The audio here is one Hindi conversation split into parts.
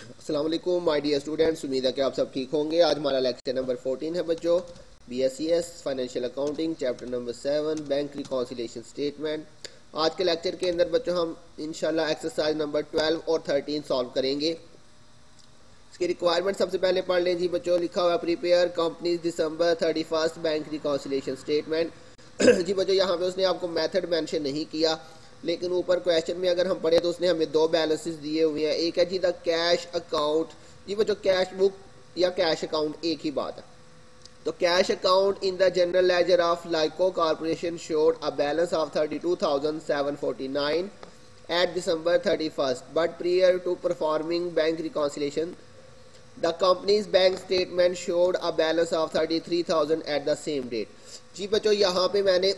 अस्सलाम वालेकुम माय डियर स्टूडेंट्स, उम्मीद है कि आप सब ठीक होंगे। आज हमारा लेक्चर नंबर 14 है बच्चों, BSES financial accounting chapter number 7 bank reconciliation statement. आज के लेक्चर के अंदर बच्चों हम इंशाल्लाह एक्सरसाइज नंबर 12 और 13 सॉल्व करेंगे। इसकी रिक्वायरमेंट सबसे पहले पढ़ लें जी बच्चों। लिखा हुआ प्रिपेयर कंपनीज दिसंबर 31 बैंक रिकॉन्सिलिएशन स्टेटमेंट। जी बच्चों यहाँ पे उसने आपको मेथड मेंशन नहीं किया, लेकिन ऊपर क्वेश्चन में अगर हम पढ़े तो उसने हमें दो बैलेंसेस दिए हुए हैं। एक है जी द कैश अकाउंट। जी बच्चों कैश बुक या कैश अकाउंट एक ही बात है। तो cash account in the general ledger of Lyco Corporation showed a balance of 32,749 at December 31 but prior to performing bank reconciliation the company's bank statement showed a balance of 33,000 at the same date. जी बच्चों यहाँ पे मैंने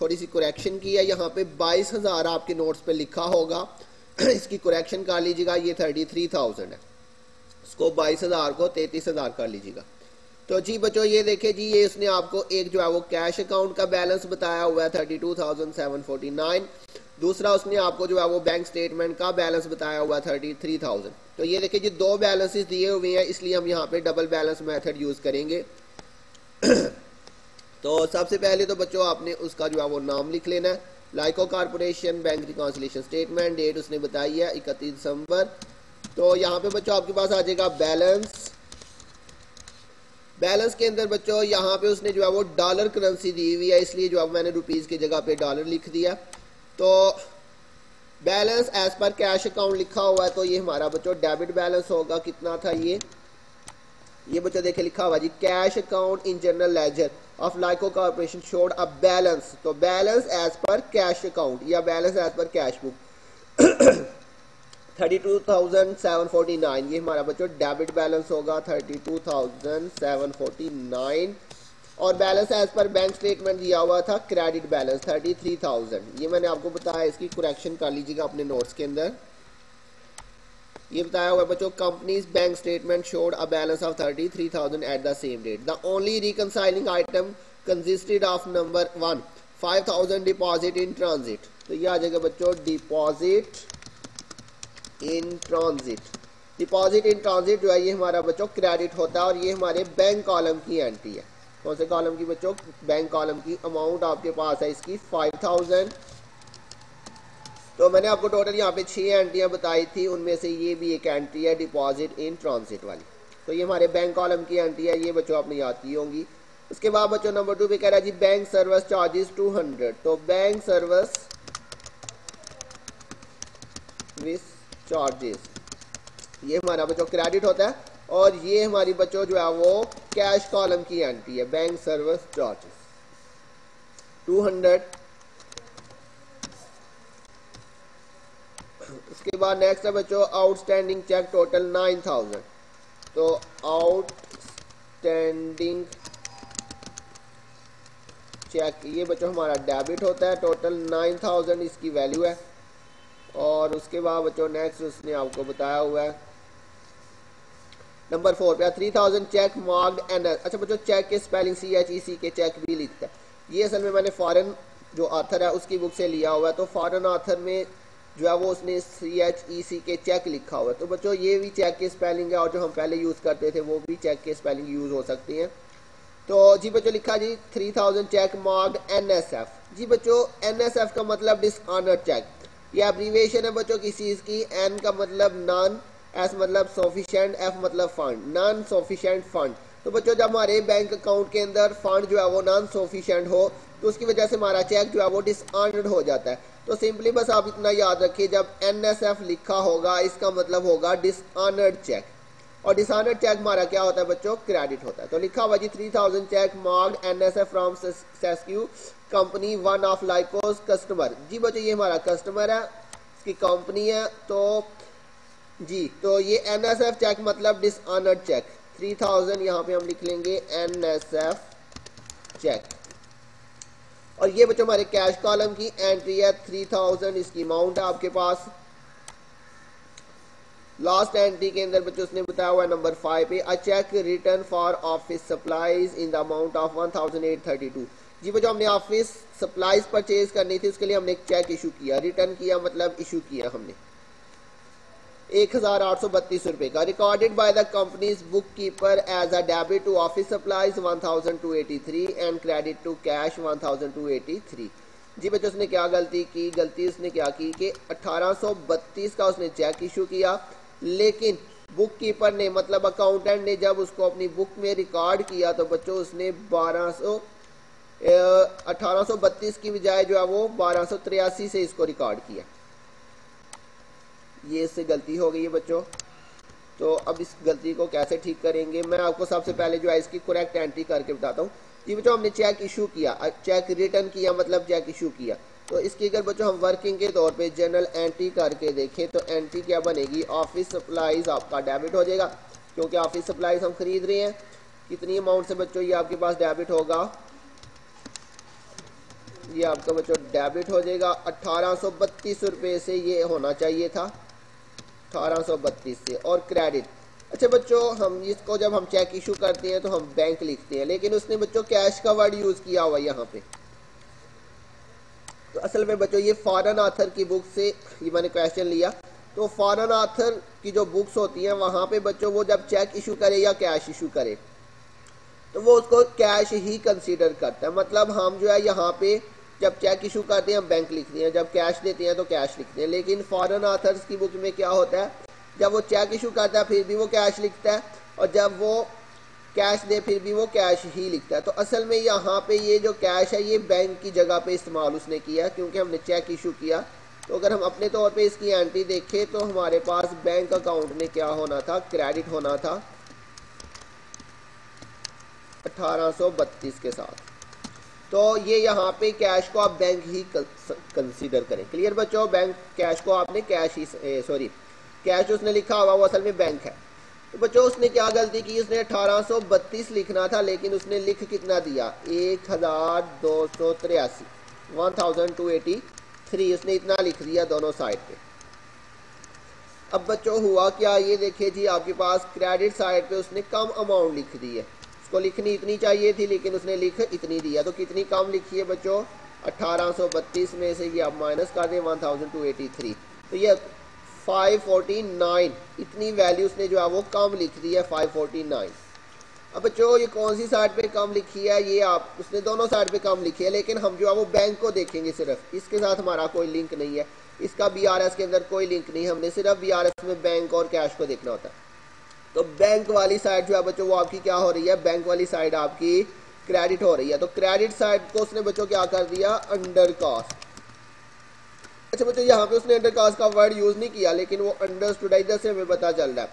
थोड़ी सी करेक्शन की है। यहाँ पे 22,000 आपके नोट्स पे लिखा होगा, इसकी करेक्शन कर लीजिएगा। ये 33,000 है, इसको 22,000 को 33,000 कर लीजिएगा। तो जी बच्चों ये देखे जी, ये उसने आपको एक जो है वो कैश अकाउंट का बैलेंस बताया हुआ है 32,749। दूसरा उसने आपको जो है वो बैंक स्टेटमेंट का बैलेंस बताया हुआ है 33,000। तो ये देखिए जी दो बैलेंसेस दिए हुए हैं, इसलिए हम यहाँ पे डबल बैलेंस मेथड यूज करेंगे। तो सबसे पहले तो बच्चों आपने उसका जो है वो नाम लिख लेना है। Lyco Corporation bank reconciliation statement, date उसने बताई है 31 दिसंबर। तो यहाँ पे बच्चों आपके पास आ जाएगा बैलेंस। बैलेंस के अंदर बच्चों यहाँ पे उसने जो है वो डॉलर करेंसी दी हुई है, इसलिए जो है मैंने रुपीज की जगह पे डॉलर लिख दिया। तो balance as per cash account लिखा हुआ है, तो ये हमारा बच्चों डेबिट बैलेंस होगा। कितना था ये बच्चों देखे लिखा हुआ जी cash account in general ledger of Lyco Corporation showed a balance. तो balance as per cash account या balance as per cash book 32,749। ये हमारा बच्चों डेबिट बैलेंस होगा 32,749। और balance as per bank statement दिया हुआ था क्रेडिट बैलेंस 33,000। ये मैंने आपको बताया, इसकी करेक्शन कर लीजिएगा अपने नोट्स के अंदर। ये बताया हुआ बच्चों company's bank statement showed a balance of 33,000 at the same date. The only reconciling item consisted of number 1 5,000 deposit in transit. तो ये आ जाएगा बच्चों deposit in transit. Deposit in transit जो है ये हमारा बच्चों क्रेडिट होता है, और ये हमारे बैंक कॉलम की एंट्री है। कौन से कॉलम की बच्चों? बैंक कॉलम की। अमाउंट आपके पास है इसकी 5,000। तो मैंने आपको टोटल यहाँ पे 6 एंट्रियाँ बताई थी, उनमें से ये भी एक एंट्री है डिपॉजिट इन ट्रांजिट वाली। तो ये हमारे बैंक कॉलम की एंट्री है, ये बच्चों आपने याद की होंगी। उसके बाद बच्चों नंबर 2 पे कह रहा है जी बैंक सर्विस चार्जेस 200। तो बैंक सर्विस चार्जेस ये हमारा बच्चों क्रेडिट होता है, और ये हमारी बच्चों जो है वो कैश कॉलम की एंट्री है बैंक सर्विस चार्जेस 200। उसके बाद नेक्स्ट है बच्चों आउटस्टैंडिंग चेक टोटल 9,000। तो आउटस्टैंडिंग चेक ये बच्चों हमारा डेबिट होता है, टोटल 9,000 इसकी वैल्यू है। और उसके बाद बच्चों नेक्स्ट उसने आपको बताया हुआ है नंबर 4 पे 3,000 चेक मार्क्ड एनएस। अच्छा बच्चों चेक के स्पेलिंग CHEC के चेक भी लिखता है। ये असल में मैंने फॉरेन जो ऑथर है उसकी बुक से लिया हुआ है। तो फॉरेन ऑथर में जो है वो उसने CHEC के चेक लिखा हुआ है। तो बच्चों ये भी चेक के स्पेलिंग है, और जो हम पहले यूज़ करते थे वो भी चेक के स्पेलिंग यूज़ हो सकती हैं। तो जी बच्चों लिखा जी 3,000 चेक मार्क्ड NSF। जी बच्चों NSF का मतलब डिसऑनर्ड चेक। ये एब्रीविएशन है बच्चों किसी चीज़ की। N का मतलब नॉन, S मतलब सॉफिशिएंट, F मतलब फंड, नॉन सॉफिशिएंट फंड। तो बच्चों जब हमारे बैंक अकाउंट के अंदर फंड जो है वो नॉन सॉफिशिएंट हो, तो उसकी वजह से हमारा चेक जो है वो डिसऑनर्ड हो जाता है। तो सिंपली बस आप इतना याद रखिए, जब NSF लिखा होगा इसका मतलब होगा डिसऑनर्ड चेक, और डिसऑनर्ड चेक हमारा क्या होता है बच्चों? क्रेडिट होता है। तो लिखा हुआ जी 3,000 cheque marked NSF from Sesque company one of Lyco's customer. जी बच्चों ये हमारा कस्टमर है, इसकी कंपनी है। तो जी तो ये NSF चेक मतलब डिसऑनर्ड चेक 3,000 यहाँ पे हम लिख लेंगे NSF चेक। और ये बच्चों हमारे कैश कॉलम की एंट्री है 3,000, इसकी अमाउंट है आपके पास। लास्ट एंट्री के अंदर बच्चों उसने बताया हुआ है नंबर 5 पे a cheque return for office supplies in the amount of 1,832। जी बच्चों हमने ऑफिस सप्लाईज परचेज करनी थी, उसके लिए हमने एक चेक इशू किया। रिटर्न किया मतलब इशू किया हमने। ₹1832 का। Recorded by the company's bookkeeper as a debit to office supplies 1283 and credit to cash 1283। जी बच्चों उसने क्या गलती की? गलती उसने क्या की कि 1832 का उसने चेक इशू किया, लेकिन बुक कीपर ने मतलब अकाउंटेंट ने जब उसको अपनी बुक में रिकॉर्ड किया तो बच्चों उसने 1832 की बजाय जो है वो 1283 से इसको रिकॉर्ड किया। ये इससे गलती हो गई है बच्चों। तो अब इस गलती को कैसे ठीक करेंगे, मैं आपको सबसे पहले जो है इसकी करेक्ट एंट्री करके बताता हूँ। जी बच्चों हमने चेक इशू किया, चेक रिटर्न किया मतलब चेक इशू किया, तो इसकी अगर बच्चों हम वर्किंग के तौर पे जनरल एंट्री करके देखें तो एंट्री क्या बनेगी? ऑफिस सप्लाईज आपका डेबिट हो जाएगा, क्योंकि ऑफिस सप्लाईज हम खरीद रहे हैं। कितनी अमाउंट से बच्चों ये आपके पास डेबिट होगा? ये आपका बच्चों डेबिट हो जाएगा 1832 रुपये से, ये होना चाहिए था 1832 से। और क्रेडिट, अच्छा बच्चों हम इसको जब हम चेक इशू करते हैं तो हम बैंक लिखते हैं, लेकिन उसने बच्चों कैश का वर्ड यूज किया हुआ यहाँ पे। तो असल में बच्चों ये फॉरेन ऑथर की बुक से ये मैंने क्वेश्चन लिया, तो फॉरेन ऑथर की जो बुक्स होती हैं वहाँ पे बच्चों वो जब चेक इशू करे या कैश इशू करे तो वो उसको कैश ही कंसीडर करता है। मतलब हम जो है यहाँ पे जब चेक इशू करते हैं हम बैंक लिखते हैं, जब कैश देते हैं तो कैश लिखते हैं। लेकिन फॉरेन ऑथर्स की बुक में क्या होता है, जब वो चेक इशू करता है फिर भी वो कैश लिखता है, और जब वो कैश दे फिर भी वो कैश ही लिखता है। तो असल में यहाँ पे ये जो कैश है ये बैंक की जगह पे इस्तेमाल उसने किया, क्योंकि हमने चेक इशू किया। तो अगर हम अपने तौर पे इसकी एंट्री देखें तो हमारे पास बैंक अकाउंट में क्या होना था? क्रेडिट होना था 1832 के साथ। तो ये यहाँ पे कैश को आप बैंक ही कंसीडर करें। क्लियर बच्चों? बैंक कैश को आपने कैश ही सॉरी कैश जो उसने लिखा हुआ वो असल में बैंक है। तो बच्चों उसने क्या गलती की? उसने 1832 लिखना था, लेकिन उसने लिख कितना दिया? 1283 1283 उसने इतना लिख दिया दोनों साइड पे। अब बच्चों हुआ क्या? ये देखिए जी आपके पास क्रेडिट साइड पे उसने कम अमाउंट लिख दी है, उसको लिखनी इतनी चाहिए थी लेकिन उसने लिख इतनी दिया। तो कितनी कम लिखी है बच्चों? 1832 में से ये आप माइनस कर दें 1283, तो ये 549 इतनी वैल्यू उसने जो है वो कम लिख दी है 549। अब बच्चों ये कौन सी साइड पे कम लिखी है? ये आप उसने दोनों साइड पे कम लिखी है, लेकिन हम जो है वो बैंक को देखेंगे सिर्फ, इसके साथ हमारा कोई लिंक नहीं है, इसका बीआरएस के अंदर कोई लिंक नहीं, हमने सिर्फ बीआरएस में बैंक और कैश को देखना होता है। तो बैंक वाली साइड जो है बच्चों वो आपकी क्या हो रही है? बैंक वाली साइड आपकी क्रेडिट हो रही है। तो क्रेडिट साइड को उसने बच्चों क्या कर दिया? Under cost. अच्छा बच्चों यहाँ पे उसने अंडर कॉस्ट का वर्ड यूज नहीं किया, लेकिन वो अंडरस्टूड है, इधर से हमें पता चल रहा है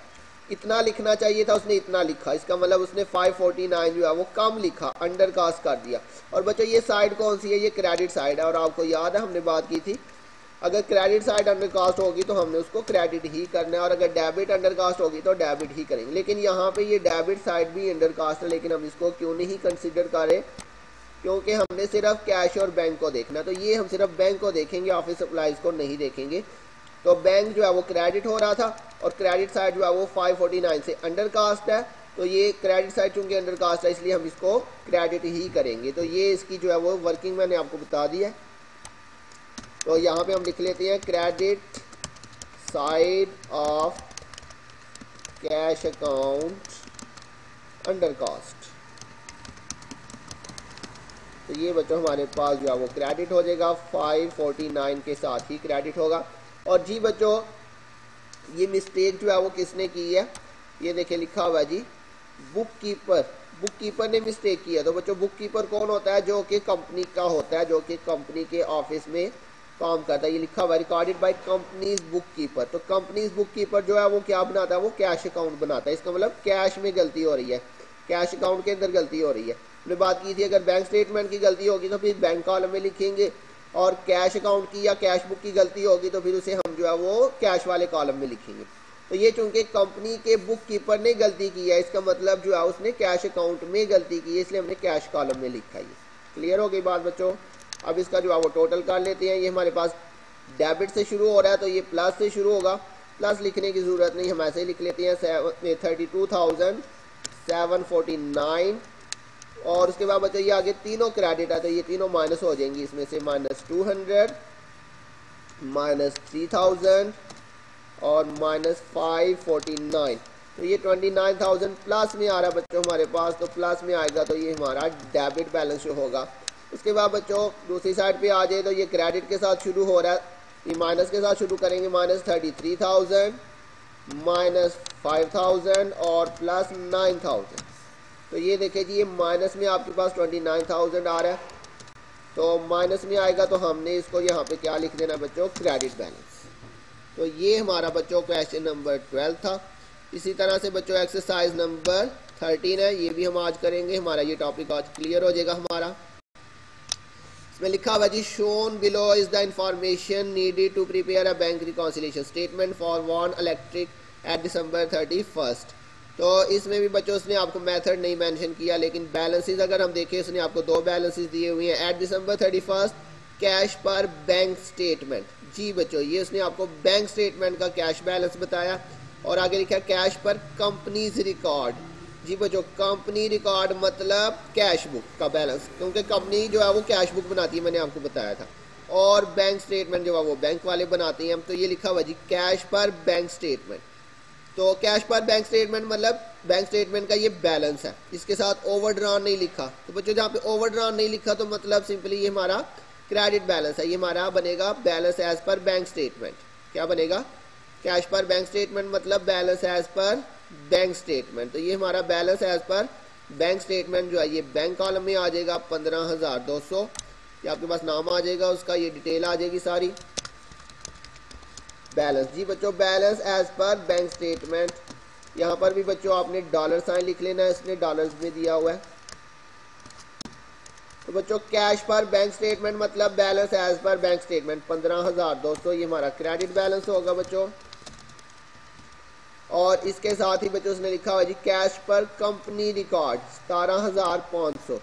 इतना लिखना चाहिए था, उसने इतना लिखा, इसका मतलब उसने 549 जो है वो कम लिखा, अंडर कॉस्ट कर दिया। और बच्चों ये साइड कौन सी है? ये क्रेडिट साइड है, और आपको याद है हमने बात की थी अगर क्रेडिट साइड अंडर कास्ट होगी तो हमने उसको क्रेडिट ही करना है, और अगर डेबिट अंडर कास्ट होगी तो डेबिट ही करेंगे। लेकिन यहाँ पे ये डेबिट साइड भी अंडर कास्ट है, लेकिन हम इसको क्यों नहीं कंसिडर करें? क्योंकि हमने सिर्फ कैश और बैंक को देखना, तो ये हम सिर्फ बैंक को देखेंगे, ऑफिस सप्लाईज को नहीं देखेंगे। तो बैंक जो है वो क्रेडिट हो रहा था, और क्रेडिट साइड जो है वो 549 से अंडर कास्ट है, तो ये क्रेडिट साइड चूंकि अंडर कास्ट है इसलिए हम इसको क्रेडिट ही करेंगे। तो ये इसकी जो है वो वर्किंग मैंने आपको बता दी है। तो यहाँ पे हम लिख लेते हैं credit side of cash account under cost. तो ये बच्चों हमारे पास जो है वो क्रेडिट हो जाएगा, 549 के साथ ही क्रेडिट होगा। और जी बच्चों ये मिस्टेक जो है वो किसने की है? ये देखिए लिखा हुआ है जी बुक कीपर ने मिस्टेक की है। तो बच्चों बुक कीपर कौन होता है? जो कि कंपनी का होता है, जो कि कंपनी के ऑफिस में काम करता है। ये लिखा हुआ है recorded by companies book keeper. तो कंपनीज बुक कीपर जो है वो क्या बनाता है? वो कैश अकाउंट बनाता है। इसका मतलब कैश में गलती हो रही है, कैश अकाउंट के अंदर गलती हो रही है। हमने बात की थी अगर बैंक स्टेटमेंट की गलती होगी तो फिर बैंक कॉलम में लिखेंगे, और कैश अकाउंट की या कैश बुक की गलती होगी तो फिर उसे हम जो है वो कैश वाले कॉलम में लिखेंगे। तो ये चूंकि कंपनी के बुक कीपर ने गलती की है, इसका मतलब जो है उसने कैश अकाउंट में गलती की है, इसलिए हमने कैश कॉलम में लिखा है। क्लियर हो गई बात बच्चों? अब इसका जो है वो टोटल कर लेते हैं। ये हमारे पास डेबिट से शुरू हो रहा है तो ये प्लस से शुरू होगा, प्लस लिखने की ज़रूरत नहीं, हम ऐसे ही लिख लेते हैं 32,749। और उसके बाद बच्चों ये आगे तीनों क्रेडिट है तो ये तीनों माइनस हो जाएंगी, इसमें से -200 -3000 और -549, तो ये 29,000 प्लस में आ रहा है बच्चों हमारे पास, तो प्लस में आएगा तो ये हमारा डेबिट बैलेंस जो होगा। उसके बाद बच्चों दूसरी साइड पे आ जाए तो ये क्रेडिट के साथ शुरू हो रहा है, ये माइनस के साथ शुरू करेंगे, -33,000, -5,000 और +9,000। तो ये देखिए जी ये माइनस में आपके पास 29,000 आ रहा है, तो माइनस में आएगा तो हमने इसको यहाँ पे क्या लिख देना बच्चों, क्रेडिट बैलेंस। तो ये हमारा बच्चों क्वेश्चन नंबर 12 था। इसी तरह से बच्चों एक्सरसाइज नंबर 13 है, ये भी हम आज करेंगे। हमारा ये टॉपिक आज क्लियर हो जाएगा हमारा। इसमें लिखा हुआ जी shown below is the information needed to prepare a bank reconciliation statement for One Electric at December 31st। तो इसमें भी बच्चों उसने आपको मेथड नहीं मेंशन किया, लेकिन बैलेंसेस अगर हम देखें उसने आपको दो बैलेंसेस दिए हुए हैं। Eight December 31st cash per bank statement, जी बच्चों ये उसने आपको बैंक स्टेटमेंट का कैश बैलेंस बताया। और आगे लिखा कैश पर कंपनीज रिकॉर्ड, जी बच्चों कंपनी रिकॉर्ड मतलब कैश बुक का बैलेंस, क्योंकि कंपनी जो है वो कैश बुक बनाती है, मैंने आपको बताया था। और बैंक स्टेटमेंट जो है वो बैंक वाले बनाते हैं। तो ये लिखा हुआ जी कैश पर बैंक स्टेटमेंट, तो कैश पर बैंक स्टेटमेंट मतलब बैंक स्टेटमेंट का ये बैलेंस है, इसके साथ ओवरड्रॉन नहीं लिखा। तो बच्चों जहाँ पे ओवरड्रॉन नहीं लिखा तो मतलब सिंपली ये हमारा क्रेडिट बैलेंस है, ये हमारा बनेगा balance as per bank statement. क्या बनेगा, कैश पर बैंक स्टेटमेंट मतलब balance as per bank statement. तो ये हमारा balance as per bank statement जो है ये बैंक कॉलम में आ जाएगा 15,200, ये आपके पास नाम आ जाएगा उसका, ये डिटेल आ जाएगी सारी। बैलेंस, जी बच्चों balance as per bank statement, यहाँ पर भी बच्चों आपने डॉलर साइन लिख लेना है, इसने डॉलर्स में दिया हुआ है। तो बच्चों कैश पर बैंक स्टेटमेंट मतलब balance as per bank statement 15,200, ये हमारा क्रेडिट बैलेंस होगा बच्चों। और इसके साथ ही बच्चों उसने लिखा हुआ जी कैश पर कंपनी रिकॉर्ड 17,500,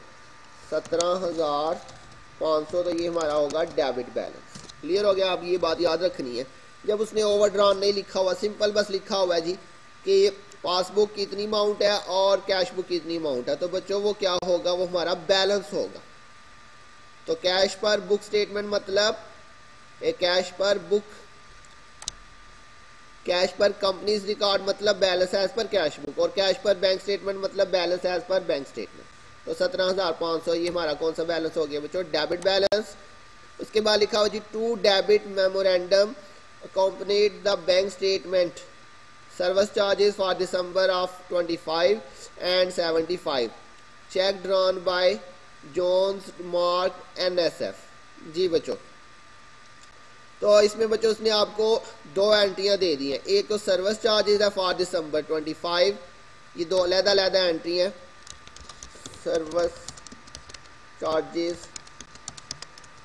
17,500, तो ये हमारा होगा डेबिट बैलेंस। क्लियर हो गया, अब ये बात याद रखनी है। जब उसने ओवरड्रॉन नहीं लिखा हुआ, सिंपल बस लिखा हुआ है जी कि पासबुक कितनी अमाउंट है और कैश बुक कितनी अमाउंट है, तो बच्चों वो क्या होगा, वो हमारा बैलेंस होगा। तो कैश पर बुक स्टेटमेंट मतलब cash per book, cash per company's record मतलब balance as per cash book, और कैश पर बैंक स्टेटमेंट मतलब balance as per bank statement. तो 17,500 ये हमारा कौन सा बैलेंस हो गया बच्चों, डेबिट बैलेंस। उसके बाद लिखा हुआ जी two debit memorandum accompanied the bank statement service charges for December of 25 and 75 check drawn by Jones Mark NSF। जी बच्चों तो इसमें बच्चों उसने आपको दो एंट्रियां दे दी हैं, एक तो सर्विस चार्जेस है फॉर December 25, ये दो अलग-अलग एंट्री हैं। सर्विस चार्जेस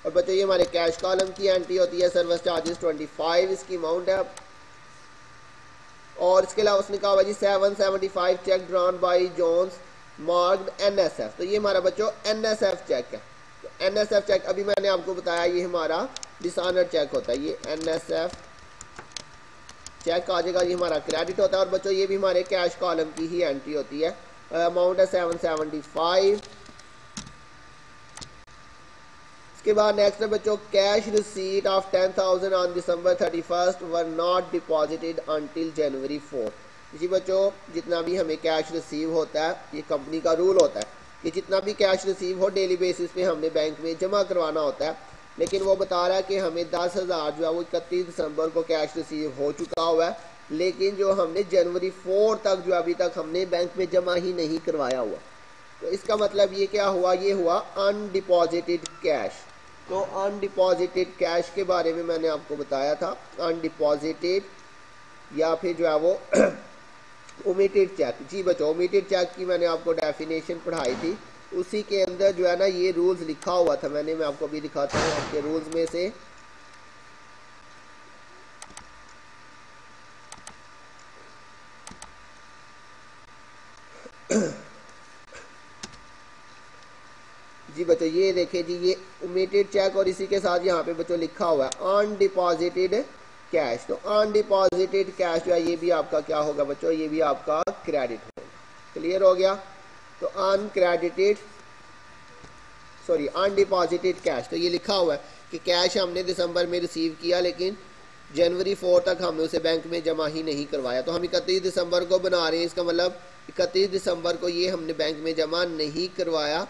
और बच्चों ये हमारे कैश कॉलम की एंट्री होती है, सर्विस चार्जेस 25 इसकी अमाउंट है। और इसके अलावा उसने कहा हुआ जी 775 cheque drawn by Jones marked NSF, तो ये हमारा बच्चों NSF चेक है। तो NSF चेक अभी मैंने आपको बताया ये हमारा डिसऑनर चेक होता है, ये NSF चेक आ जाएगा, ये हमारा क्रेडिट होता है। और बच्चों ये भी हमारे कैश कॉलम की ही एंट्री होती है, अमाउंट है 775। के बाद नेक्स्ट है बच्चों cash receipt of 10,000 on December 31st were not deposited until January 4। जी बच्चों जितना भी हमें कैश रिसीव होता है, ये कंपनी का रूल होता है कि जितना भी कैश रिसीव हो डेली बेसिस पे हमने बैंक में जमा करवाना होता है। लेकिन वो बता रहा है कि हमें 10,000 जो है वो 31 दिसंबर को कैश रिसीव हो चुका हुआ है, लेकिन जो हमने January 4 तक जो अभी तक हमने बैंक में जमा ही नहीं करवाया हुआ। तो इसका मतलब ये क्या हुआ, ये हुआ अनडिपॉजिटेड कैश। तो अनडिपॉजिटेड कैश के बारे में मैंने आपको बताया था, अनडिपॉजिटेड या फिर जो है वो ओमिटेड चेक। जी बच्चों ओमिटेड चेक की मैंने आपको डेफिनेशन पढ़ाई थी, उसी के अंदर जो है ना ये रूल्स लिखा हुआ था, मैं आपको अभी दिखाता हूँ आपके रूल्स में से। जी बच्चों ये देखिए जी ये ओमिटेड चेक और इसी के साथ यहाँ पे बच्चों लिखा हुआ है अनडिपॉजिटेड कैश। तो अनडिपॉजिटेड कैश जो है ये भी आपका क्या होगा बच्चों, ये भी आपका क्रेडिट होगा। क्लियर हो गया। तो अनडिपॉजिटेड कैश, तो ये लिखा हुआ है कि कैश हमने दिसंबर में रिसीव किया लेकिन जनवरी 4 तक हमने उसे बैंक में जमा ही नहीं करवाया, तो हम 31 दिसंबर को बना रहे हैं, इसका मतलब 31 दिसंबर को ये हमने बैंक में जमा नहीं करवाया,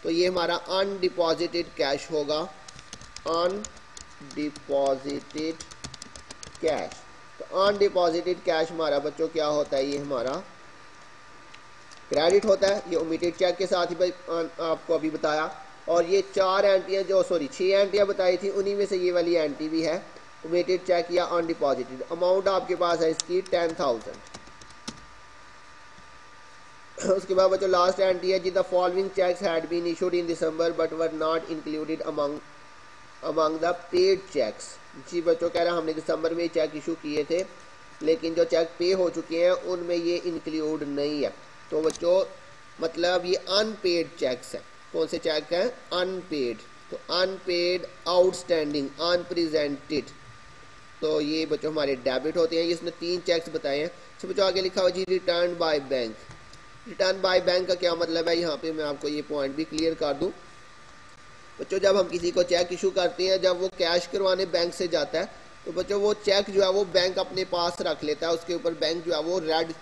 तो ये हमारा अनडिपॉजिटेड कैश होगा, अनडिपॉजिटेड कैश। तो अनडिपॉजिटेड कैश हमारा बच्चों क्या होता है, ये हमारा क्रेडिट होता है, ये ओमिटेड चेक के साथ ही आपको अभी बताया। और ये 6 एंट्रियां बताई थी, उन्हीं में से ये वाली एंट्री भी है, ओमिटेड चेक या अनडिपॉजिटेड। अमाउंट आपके पास है इसकी 10,000। उसके बाद बच्चों लास्ट एंट्री है जी, the following cheques had been issued in December but were not included among the paid cheques. जी बच्चों कह रहा है हमने दिसंबर में चेक इशू किए थे, लेकिन जो चेक पे हो चुके हैं उनमें ये इंक्लूड नहीं है। तो बच्चों मतलब ये अनपेड चेक्स हैं। कौन से चेक हैं? अनपेड। तो अनपेड, आउटस्टैंडिंग, अनप्रेजेंटेड, तो ये बच्चों हमारे डेबिट होते हैं। ये इसने 3 चेक्स बताए हैं। तो बच्चों आगे लिखा हुआ जी return by bank. Return by bank का क्या मतलब है, यहाँ पे मैं आपको ये पॉइंट भी क्लियर कर दूं। बच्चों जब हम किसी को चेक इशू करते हैं, जब वो कैश करवाने बैंक से जाता है, तो बच्चों वो चेक जो है वो बैंक अपने पास रख लेता है, उसके ऊपर बैंक जो है वो रेड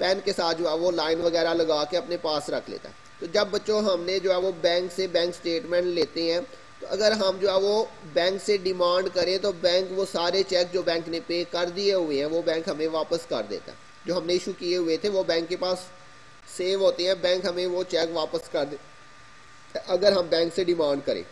पेन के साथ जो है वो लाइन वगैरह लगा के अपने पास रख लेता है। तो जब बच्चों हमने जो है वो बैंक से बैंक स्टेटमेंट लेते हैं, तो अगर हम जो है वो बैंक से डिमांड करें तो बैंक वो सारे चेक जो बैंक ने पे कर दिए हुए हैं वो बैंक हमें वापस कर देता है। जो हमने इशू किए हुए थे वो बैंक के पास सेव होते हैं, बैंक हमें वो चेक वापस कर दे अगर हम बैंक से डिमांड करें।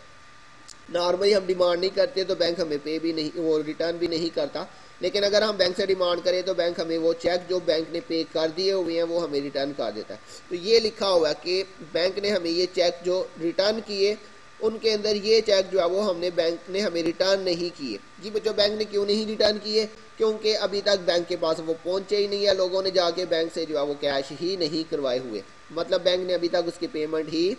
नॉर्मली हम डिमांड नहीं करते तो बैंक हमें पे भी नहीं, वो रिटर्न भी नहीं करता। लेकिन अगर हम बैंक से डिमांड करें तो बैंक हमें वो चेक जो बैंक ने पे कर दिए हुए हैं वो हमें रिटर्न कर देता है। तो ये लिखा हुआ है कि बैंक ने हमें ये चेक जो रिटर्न किए, उनके अंदर ये चेक जो है वो हमने बैंक ने हमें रिटर्न नहीं किए। जी बच्चों बैंक ने क्यों नहीं रिटर्न किए? क्योंकि अभी तक बैंक के पास वो पहुंचे ही नहीं है, लोगों ने जाके बैंक से जो है वो कैश ही नहीं करवाए हुए, मतलब बैंक ने अभी तक उसकी पेमेंट ही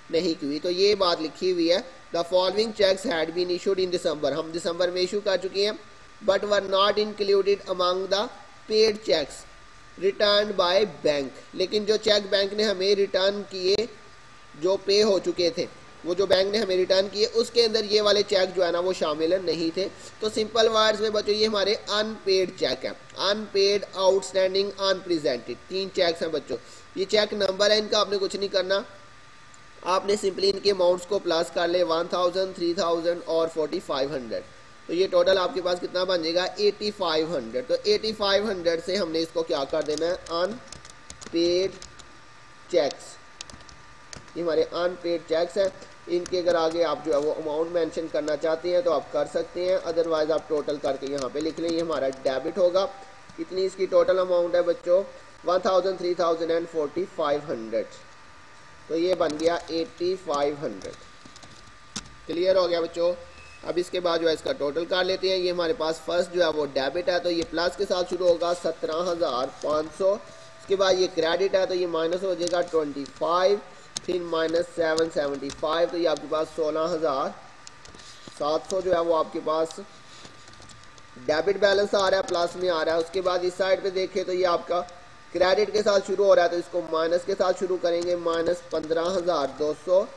नहीं की। तो ये बात लिखी हुई है, the following cheques had been issued in December, हम दिसंबर में इशू कर चुके हैं, but were not included among the paid cheques return by bank. लेकिन जो चेक बैंक ने हमें रिटर्न किए, जो पे हो चुके थे, वो जो बैंक ने हमें रिटर्न किए, उसके अंदर ये वाले चेक जो है ना वो शामिल नहीं थे। तो सिंपल वर्ड्स में बच्चों ये हमारे अनपेड चेक है, अनपेड, आउटस्टैंडिंग, अनप्रेजेंटेड, 3 चेक्स हैं बच्चों। ये चेक नंबर है, इनका आपने कुछ नहीं करना, आपने सिंपली इनके अमाउंट्स को प्लस कर ले, 1000, 3000 और 4500। तो ये टोटल आपके पास कितना बन जाएगा? 8500। तो 8500 से हमने इसको क्या कर देना है? Unpaid cheques. ये हमारे अनपेड चेक्स हैं। इनके अगर आगे आप जो है वो अमाउंट मेंशन करना चाहते हैं तो आप कर सकते हैं, अदरवाइज आप टोटल करके यहाँ पे लिख लें। ये हमारा डेबिट होगा। कितनी इसकी टोटल अमाउंट है बच्चों? 1000, 3000 एंड 4500। तो ये बन गया 8500। क्लियर हो गया बच्चों? अब इसके बाद जो है इसका टोटल कर लेते हैं। ये हमारे पास फर्स्ट जो है वो डेबिट है, तो ये प्लस के साथ शुरू होगा 17,500। इसके बाद ये क्रेडिट है, तो ये माइनस हो जाएगा 25, फिर माइनस 775, तो ये आपके पास 16,700 जो है वो आपके पास डेबिट बैलेंस आ रहा है, प्लस में आ रहा है। उसके बाद इस साइड पे देखें तो ये आपका क्रेडिट के साथ शुरू हो रहा है, तो इसको माइनस के साथ शुरू करेंगे, माइनस 15,200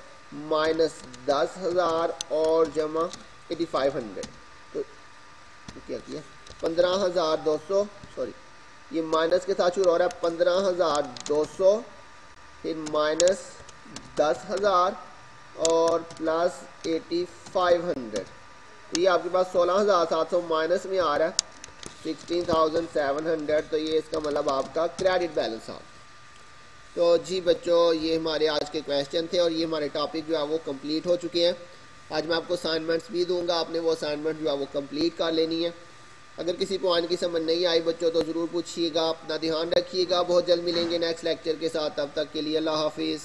माइनस 10,000 और जमा 8500। तो क्या किया? 15,200, सॉरी ये माइनस के साथ शुरू हो रहा है, 15,200 फिर माइनस 10,000 और प्लस 8500। तो ये आपके पास 16,700 माइनस में आ रहा है, 16,700। तो ये इसका मतलब आपका क्रेडिट बैलेंस आ। तो जी बच्चों ये हमारे आज के क्वेश्चन थे और ये हमारे टॉपिक जो है वो कंप्लीट हो चुके हैं। आज मैं आपको असाइनमेंट्स भी दूंगा, आपने वो असाइनमेंट जो है वो कंप्लीट कर लेनी है। अगर किसी पॉइंट की समझ नहीं आई बच्चों तो ज़रूर पूछिएगा। अपना ध्यान रखिएगा। बहुत जल्द मिलेंगे नेक्स्ट लेक्चर के साथ। तब तक के लिए अल्लाह हाफिज़।